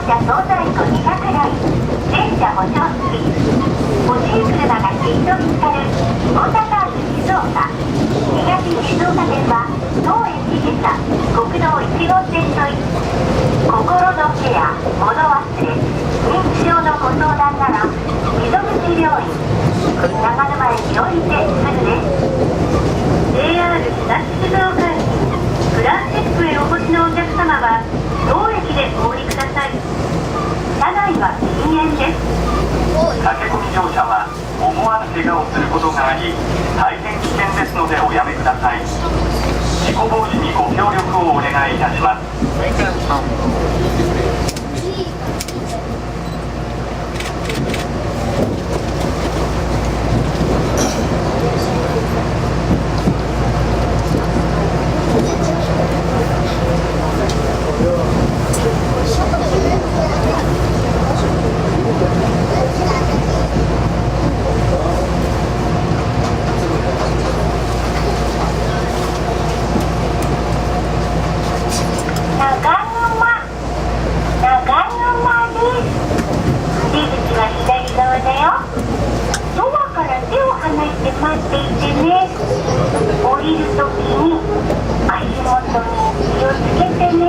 車総在庫200台、全車保証付き。欲しい車がきっと見つかる。モーターパーク静岡。東静岡店は当駅下車、国道1号線沿い。心のケア、物忘れ、認知症のご相談なら溝口病院。長沼駅降りてすぐです。 JR 東静岡駅フランシスコへお越しのお客様は当駅でお降りください。車内は禁煙です。駆け込み乗車は思わぬ怪我をすることがあり大変危険ですのでおやめください。事故防止にご協力をお願いいたします。待っていてね。降りるときに足元に気をつけてね。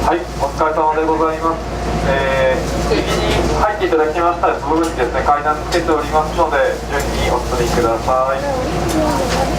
はい、お疲れ様でございます。右に入っていただきましたら、その上にですね、階段つけておりますので、順にお進みください。